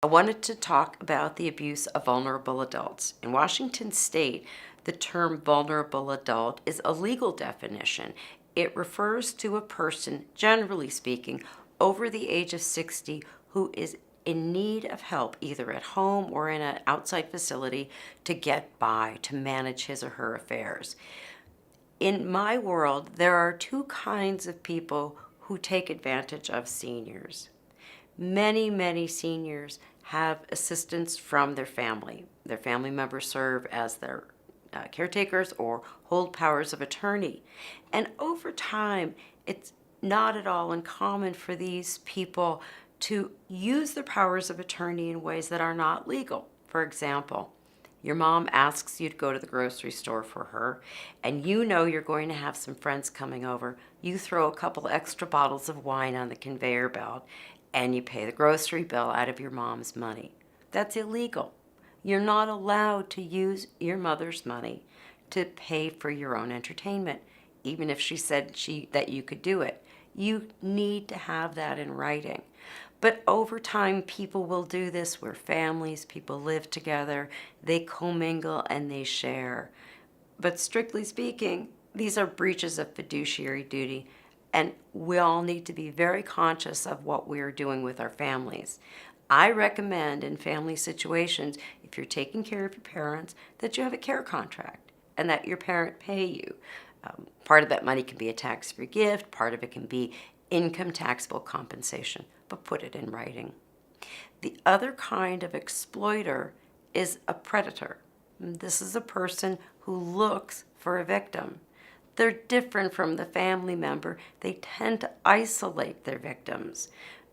I wanted to talk about the abuse of vulnerable adults. In Washington state, the term vulnerable adult is a legal definition. It refers to a person, generally speaking, over the age of 60 who is in need of help either at home or in an outside facility to get by, to manage his or her affairs. In my world, there are two kinds of people who take advantage of seniors. Many seniors have assistance from their family. Their family members serve as their caretakers or hold powers of attorney. And over time, it's not at all uncommon for these people to use their powers of attorney in ways that are not legal. For example, your mom asks you to go to the grocery store for her, and you know you're going to have some friends coming over. You throw a couple extra bottles of wine on the conveyor belt, and you pay the grocery bill out of your mom's money. That's illegal. You're not allowed to use your mother's money to pay for your own entertainment, even if she said that you could do it. You need to have that in writing. But over time, people will do this where people live together, they commingle and they share. But strictly speaking, these are breaches of fiduciary duty, and we all need to be very conscious of what we're doing with our families. I recommend in family situations, if you're taking care of your parents, that you have a care contract and that your parent pay you. Part of that money can be a tax-free gift, part of it can be income taxable compensation, but put it in writing. The other kind of exploiter is a predator. This is a person who looks for a victim. They're different from the family member. They tend to isolate their victims.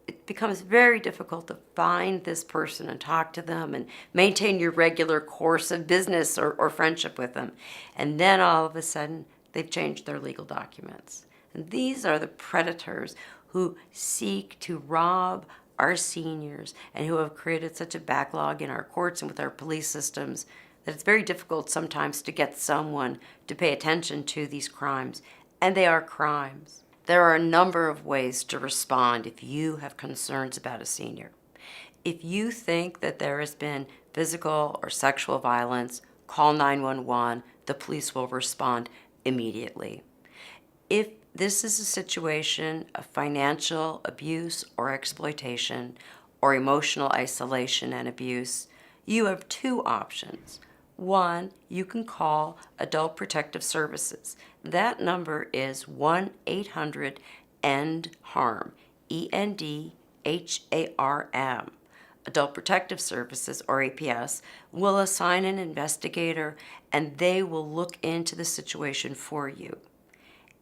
It becomes very difficult to find this person and talk to them and maintain your regular course of business or friendship with them. And then all of a sudden, they've changed their legal documents. And these are the predators who seek to rob our seniors and who have created such a backlog in our courts and with our police systems that it's very difficult sometimes to get someone to pay attention to these crimes. And they are crimes. There are a number of ways to respond if you have concerns about a senior. If you think that there has been physical or sexual violence, call 911. The police will respond immediately. If this is a situation of financial abuse or exploitation or emotional isolation and abuse, you have two options. One, you can call Adult Protective Services. That number is 1-800-END-HARM, ENDHARM. Adult Protective Services, or APS, will assign an investigator and they will look into the situation for you.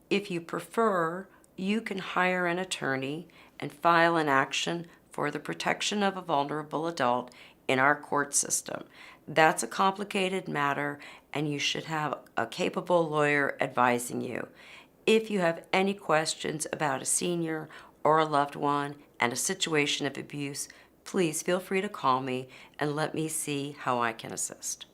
If you prefer, you can hire an attorney and file an action for the protection of a vulnerable adult in our court system. That's a complicated matter, and you should have a capable lawyer advising you. If you have any questions about a senior or a loved one and a situation of abuse, please feel free to call me and let me see how I can assist.